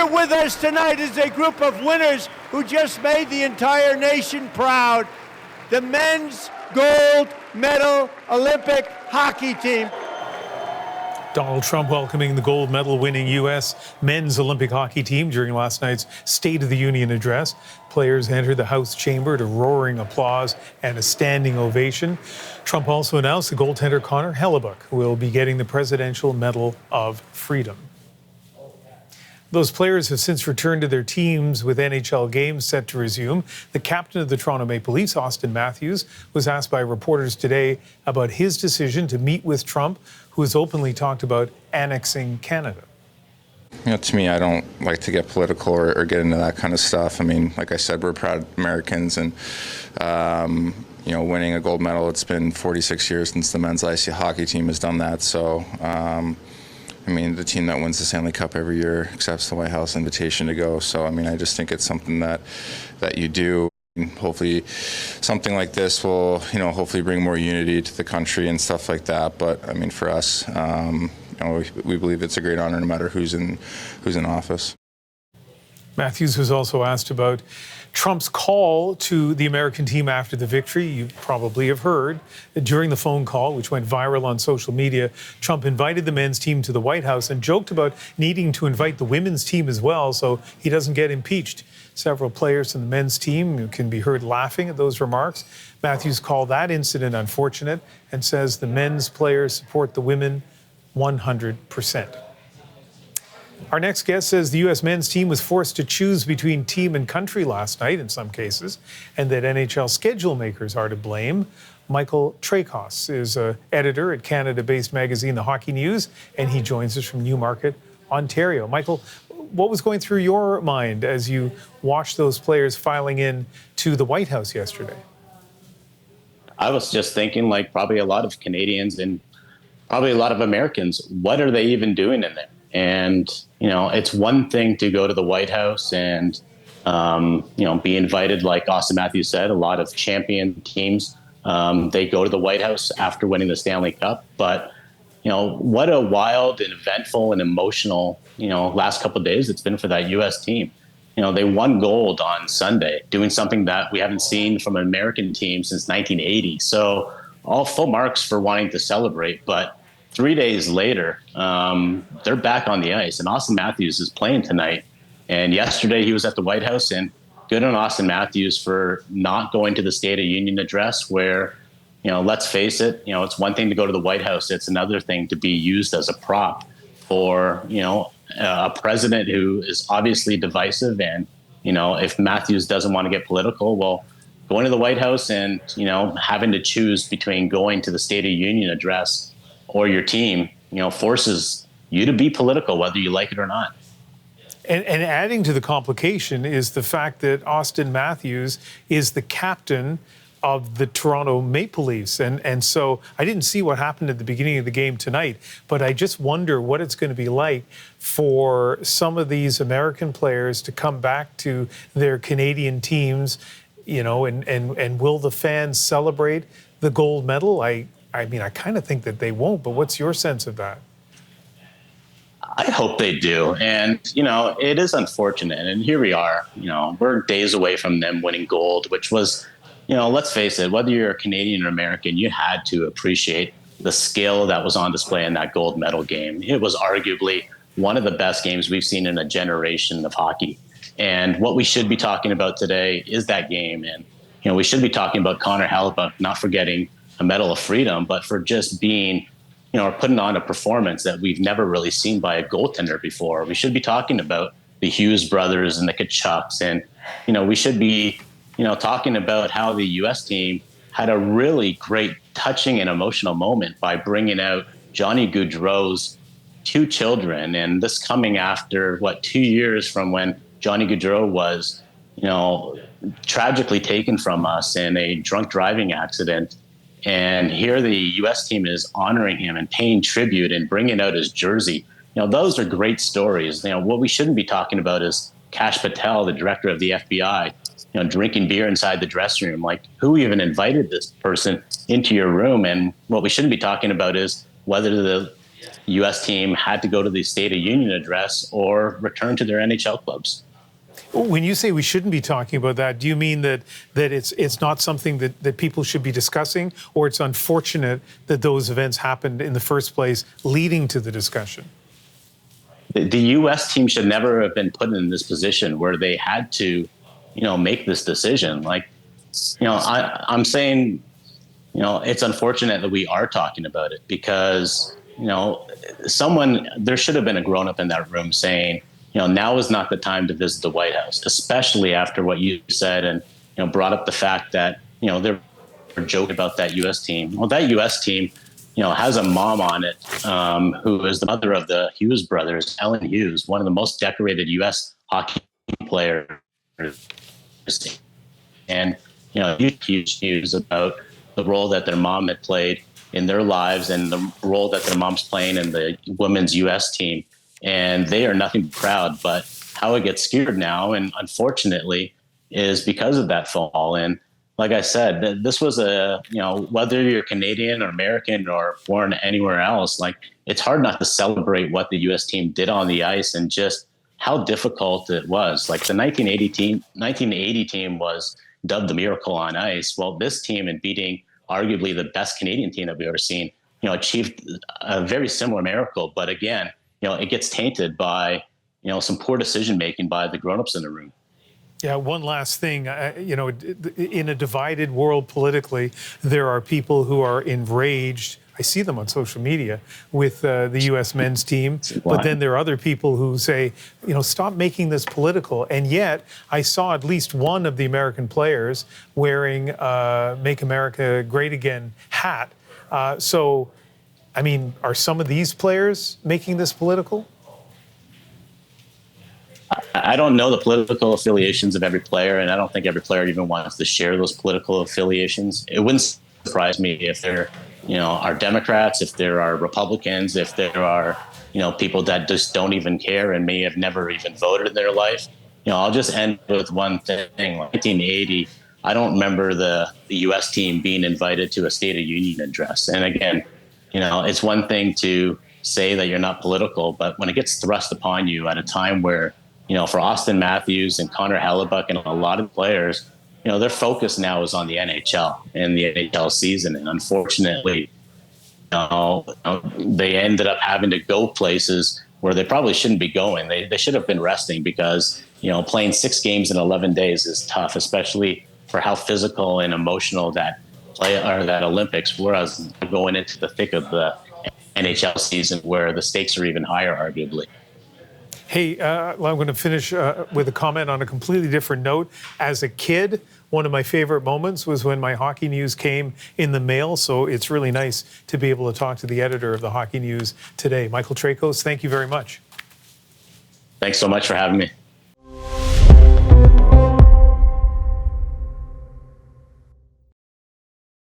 Here with us tonight is a group of winners who just made the entire nation proud. The men's gold medal Olympic hockey team. Donald Trump welcoming the gold medal winning U.S. men's Olympic hockey team during last night's State of the Union address. Players entered the House chamber to roaring applause and a standing ovation. Trump also announced the goaltender Connor Hellebuyck will be getting the Presidential Medal of Freedom. Those players have since returned to their teams with NHL games set to resume. The captain of the Toronto Maple Leafs, Austin Matthews, was asked by reporters today about his decision to meet with Trump, who has openly talked about annexing Canada. You know, to me, I don't like to get political or get into that kind of stuff. I mean, like I said, we're proud Americans, and you know, winning a gold medal. It's been 46 years since the men's ice hockey team has done that. So, I mean, the team that wins the Stanley Cup every year accepts the White House invitation to go. So, I mean, I just think it's something that you do. Hopefully something like this will, you know, hopefully bring more unity to the country and stuff like that. But I mean, for us, you know, we believe it's a great honor no matter who's in office. Matthews was also asked about Trump's call to the American team after the victory. You probably have heard that during the phone call, which went viral on social media, Trump invited the men's team to the White House and joked about needing to invite the women's team as well so he doesn't get impeached. Several players from the men's team can be heard laughing at those remarks. Matthews called that incident unfortunate and says the men's players support the women 100%. Our next guest says the U.S. men's team was forced to choose between team and country last night in some cases, and that NHL schedule makers are to blame. Michael Traikos is an editor at Canada-based magazine The Hockey News, and he joins us from Newmarket, Ontario. Michael, what was going through your mind as you watched those players filing in to the White House yesterday? I was just thinking, like probably a lot of Canadians and probably a lot of Americans, what are they even doing in there? And, you know, it's one thing to go to the White House and, you know, be invited, like Austin Matthews said, a lot of champion teams, they go to the White House after winning the Stanley Cup. But, you know, what a wild and eventful and emotional, you know, last couple of days it's been for that U.S. team. You know, they won gold on Sunday, doing something that we haven't seen from an American team since 1980. So all full marks for wanting to celebrate. But 3 days later, they're back on the ice, and Austin Matthews is playing tonight. And yesterday he was at the White House, and good on Austin Matthews for not going to the State of Union address where, you know, let's face it, you know, it's one thing to go to the White House. It's another thing to be used as a prop for, you know, a president who is obviously divisive. And, you know, if Matthews doesn't want to get political, well, going to the White House and, you know, having to choose between going to the State of Union address or your team, you know, forces you to be political, whether you like it or not. And adding to the complication is the fact that Austin Matthews is the captain of the Toronto Maple Leafs. And so I didn't see what happened at the beginning of the game tonight, but I just wonder what it's going to be like for some of these American players to come back to their Canadian teams, you know, and will the fans celebrate the gold medal? I mean, I kind of think that they won't, but what's your sense of that? I hope they do. And, you know, it is unfortunate. And here we are, you know, we're days away from them winning gold, which was, you know, let's face it, whether you're a Canadian or American, you had to appreciate the skill that was on display in that gold medal game. It was arguably one of the best games we've seen in a generation of hockey. And what we should be talking about today is that game. And, you know, we should be talking about Connor Hellebuyck, not forgetting a Medal of Freedom, but for just being, you know, or putting on a performance that we've never really seen by a goaltender before. We should be talking about the Hughes brothers and the Kachucks. And, you know, we should be, you know, talking about how the U.S. team had a really great touching and emotional moment by bringing out Johnny Gaudreau's two children. And this coming after, 2 years from when Johnny Gaudreau was, you know, tragically taken from us in a drunk driving accident. And here the U.S. team is honoring him and paying tribute and bringing out his jersey. You know, those are great stories. You know, what we shouldn't be talking about is Kash Patel, the director of the FBI, you know, drinking beer inside the dressing room. Like, who even invited this person into your room? And what we shouldn't be talking about is whether the U.S. team had to go to the State of Union address or return to their NHL clubs. When you say we shouldn't be talking about that, do you mean that it's not something that people should be discussing, or it's unfortunate that those events happened in the first place, leading to the discussion? The U.S. team should never have been put in this position where they had to, make this decision. I'm saying, it's unfortunate that we are talking about it because, there should have been a grown-up in that room saying, now is not the time to visit the White House, especially after what you said and, brought up the fact that, they're joking about that U.S. team. Well, that U.S. team, has a mom on it who is the mother of the Hughes brothers, Ellen Hughes, one of the most decorated U.S. hockey players. And, huge news about the role that their mom had played in their lives and the role that their mom's playing in the women's U.S. team. And they are nothing but proud, but how it gets skewed now, and unfortunately, is because of that fall. And like I said, this was whether you're Canadian or American or born anywhere else, it's hard not to celebrate what the U.S. team did on the ice and just how difficult it was. The 1980 team was dubbed the Miracle on Ice. Well, this team, in beating arguably the best Canadian team that we've ever seen, achieved a very similar miracle. But again, it gets tainted by, some poor decision-making by the grown-ups in the room. Yeah, one last thing. In a divided world politically, there are people who are enraged. I see them on social media with the U.S. men's team. But then there are other people who say, stop making this political. And yet I saw at least one of the American players wearing Make America Great Again hat. Are some of these players making this political? I don't know the political affiliations of every player, and I don't think every player even wants to share those political affiliations. It wouldn't surprise me if there, are Democrats, if there are Republicans, if there are, people that just don't even care and may have never even voted in their life. I'll just end with one thing. 1980, I don't remember the U.S. team being invited to a State of Union address. And again, it's one thing to say that you're not political, but when it gets thrust upon you at a time where, for Austin Matthews and Connor Hellebuyck and a lot of players, their focus now is on the NHL and the NHL season. And unfortunately, they ended up having to go places where they probably shouldn't be going. They should have been resting because, playing 6 games in 11 days is tough, especially for how physical and emotional that Olympics was going into the thick of the NHL season where the stakes are even higher, arguably. Hey, I'm going to finish with a comment on a completely different note. As a kid, one of my favorite moments was when my hockey news came in the mail. So it's really nice to be able to talk to the editor of the Hockey News today. Michael Traikos, thank you very much. Thanks so much for having me.